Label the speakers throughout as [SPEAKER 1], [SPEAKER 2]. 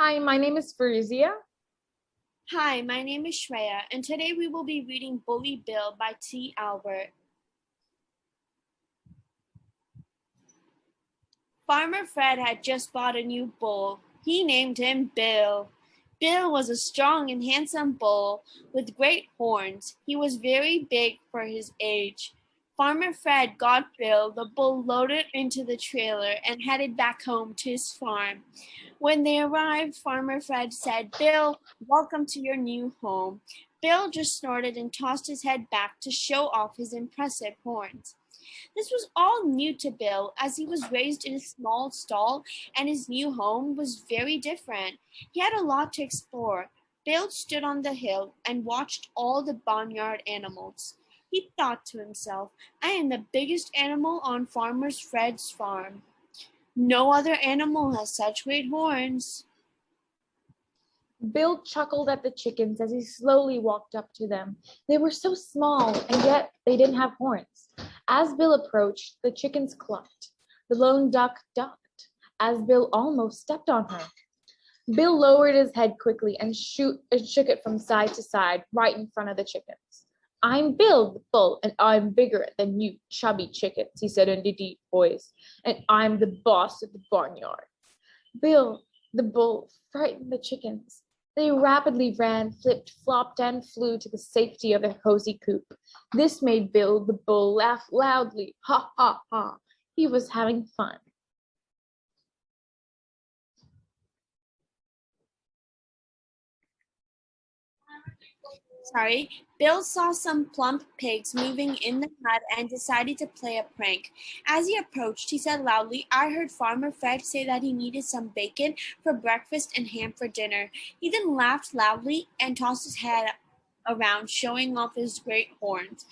[SPEAKER 1] Hi, my name is Farizia.
[SPEAKER 2] Hi, my name is Shreya, and today we will be reading Bully Bill by T. Albert. Farmer Fred had just bought a new bull. He named him Bill. Bill was a strong and handsome bull with great horns. He was very big for his age. Farmer Fred got Bill the bull loaded into the trailer and headed back home to his farm. When they arrived, Farmer Fred said, "Bill, welcome to your new home." Bill just snorted and tossed his head back to show off his impressive horns. This was all new to Bill, as he was raised in a small stall and his new home was very different. He had a lot to explore. Bill stood on the hill and watched all the barnyard animals. He thought to himself, "I am the biggest animal on Farmer Fred's farm. No other animal has such great horns."
[SPEAKER 1] Bill chuckled at the chickens as he slowly walked up to them. They were so small, and yet they didn't have horns. As Bill approached, the chickens clucked. The lone duck ducked, as Bill almost stepped on her. Bill lowered his head quickly and shook it from side to side, right in front of the chickens. "I'm Bill the bull, and I'm bigger than you chubby chickens," he said in a deep voice, "and I'm the boss of the barnyard." Bill the bull frightened the chickens. They rapidly ran, flipped, flopped, and flew to the safety of their cozy coop. This made Bill the bull laugh loudly. Ha, ha, ha. He was having fun.
[SPEAKER 2] Bill saw some plump pigs moving in the mud and decided to play a prank. As he approached, he said loudly, "I heard Farmer Fred say that he needed some bacon for breakfast and ham for dinner." He then laughed loudly and tossed his head around, showing off his great horns.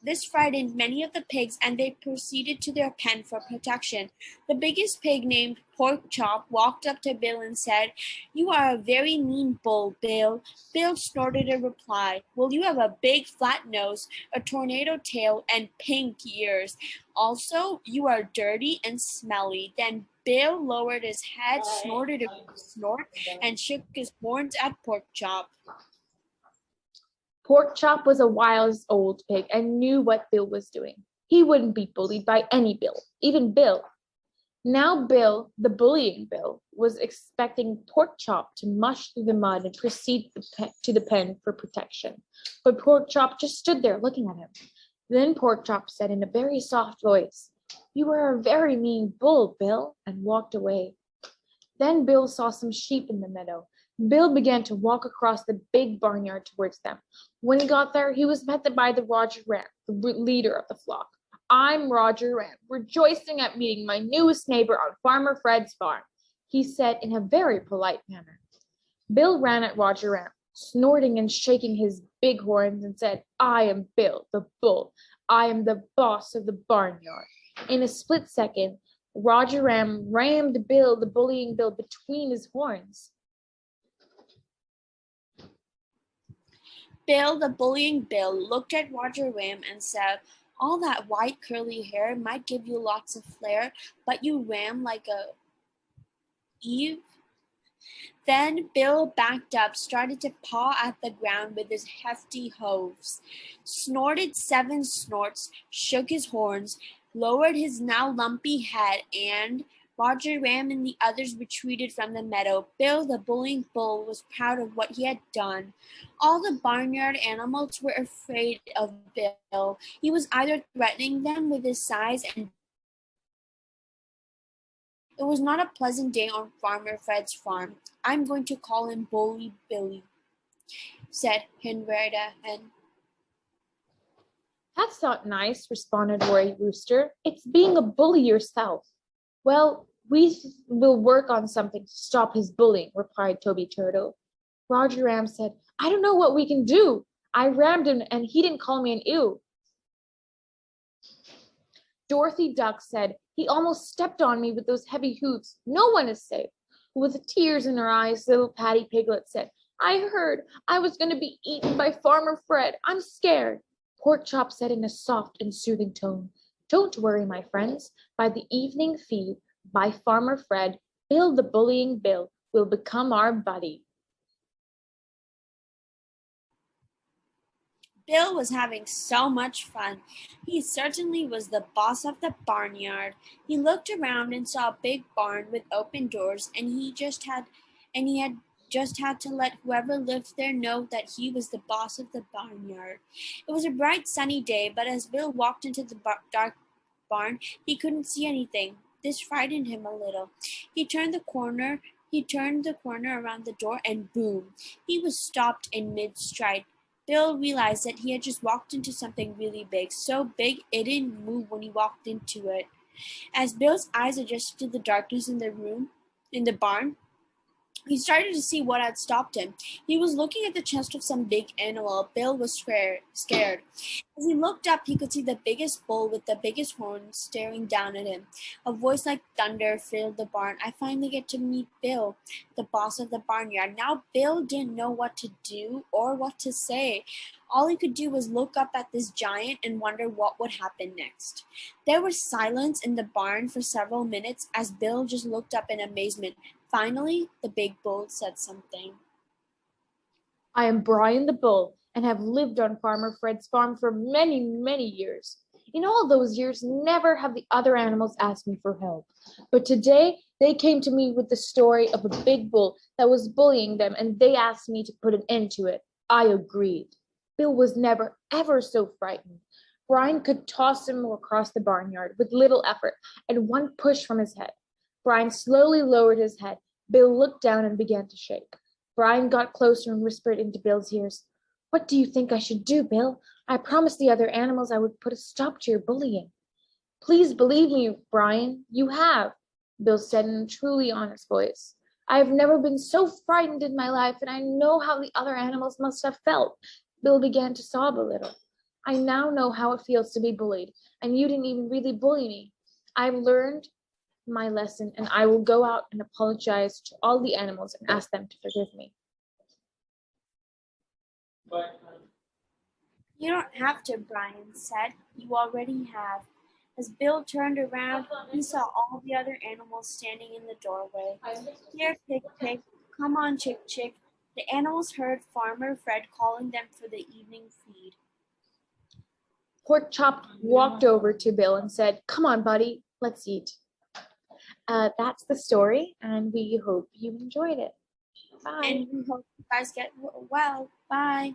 [SPEAKER 2] This frightened many of the pigs, and they proceeded to their pen for protection. The biggest pig, named Pork Chop, walked up to Bill and said, "You are a very mean bull, Bill." Bill snorted a reply, "Well, you have a big flat nose, a tornado tail, and pink ears. Also, you are dirty and smelly." Then Bill lowered his head, snorted a snort, and shook his horns at Pork Chop.
[SPEAKER 1] Pork Chop was a wise old pig and knew what Bill was doing. He wouldn't be bullied by any Bill, even Bill. Now Bill, the bullying Bill, was expecting Pork Chop to mush through the mud and proceed to the pen for protection. But Pork Chop just stood there looking at him. Then Pork Chop said in a very soft voice, "You are a very mean bull, Bill," and walked away. Then Bill saw some sheep in the meadow. Bill began to walk across the big barnyard towards them. When he got there, he was met by the Roger Ram, the leader of the flock. "I'm Roger Ram, rejoicing at meeting my newest neighbor on Farmer Fred's farm," he said in a very polite manner. Bill ran at Roger Ram, snorting and shaking his big horns, and said, "I am Bill the bull. I am the boss of the barnyard." In a split second, Roger Ram rammed Bill, the bullying Bill, between his horns.
[SPEAKER 2] Bill, the bullying Bill, looked at Roger Ram and said, "All that white curly hair might give you lots of flair, but you ram like a Eve." Then Bill backed up, started to paw at the ground with his hefty hooves, snorted 7 snorts, shook his horns, lowered his now lumpy head, and Roger Ram and the others retreated from the meadow. Bill, the bullying bull, was proud of what he had done. All the barnyard animals were afraid of Bill. He was either threatening them with his size and it was not a pleasant day on Farmer Fred's farm. "I'm going to call him Bully Billy," said Henrietta Hen.
[SPEAKER 1] "That's not nice," responded Roy Rooster. "It's being a bully yourself." "Well, we will work on something to stop his bullying," replied Toby Turtle. Roger Ram said, "I don't know what we can do. I rammed him and he didn't call me an ewe." Dorothy Duck said, "He almost stepped on me with those heavy hooves. No one is safe." With tears in her eyes, little Patty Piglet said, "I heard I was going to be eaten by Farmer Fred. I'm scared." Pork Chop said in a soft and soothing tone, "Don't worry, my friends. By the evening feed by Farmer Fred, Bill the bullying Bill will become our buddy.
[SPEAKER 2] Bill was having so much fun. He certainly was the boss of the barnyard. He looked around and saw a big barn with open doors, and he had just had to let whoever lived there know that he was the boss of the barnyard. It was a bright sunny day, but as Bill walked into the dark barn, he couldn't see anything. This frightened him a little. He turned the corner around the door, and boom, he was stopped in mid-stride. Bill realized that he had just walked into something really big, so big it didn't move when he walked into it. As Bill's eyes adjusted to the darkness in the barn, he started to see what had stopped him. He was looking at the chest of some big animal. Bill was scared. As he looked up, he could see the biggest bull with the biggest horns staring down at him. A voice like thunder filled the barn. I finally get to meet Bill, the boss of the barnyard. Now Bill didn't know what to do or what to say. All he could do was look up at this giant and wonder what would happen next. There was silence in the barn for several minutes as Bill just looked up in amazement. Finally, the big bull said something.
[SPEAKER 1] I am Brian the Bull and have lived on Farmer Fred's farm for many, many years. In all those years, never have the other animals asked me for help. But today, they came to me with the story of a big bull that was bullying them, and they asked me to put an end to it. I agreed. Bill was never, ever so frightened. Brian could toss him across the barnyard with little effort and one push from his head. Brian slowly lowered his head. Bill looked down and began to shake. Brian got closer and whispered into Bill's ears, What do you think I should do, Bill? I promised the other animals I would put a stop to your bullying. Please believe me, Brian, you have, Bill said in a truly honest voice. I have never been so frightened in my life, and I know how the other animals must have felt. Bill began to sob a little. I now know how it feels to be bullied, and you didn't even really bully me. I've learned my lesson, and I will go out and apologize to all the animals and ask them to forgive me.
[SPEAKER 2] You don't have to, Brian said. You already have. As Bill turned around, he saw all the other animals standing in the doorway. Here, Pig Pig. Come on, Chick Chick. The animals heard Farmer Fred calling them for the evening feed.
[SPEAKER 1] Pork Chop walked over to Bill and said, Come on, buddy, let's eat. That's the story, and we hope you enjoyed it. Bye.
[SPEAKER 2] And we hope you guys get well. Bye.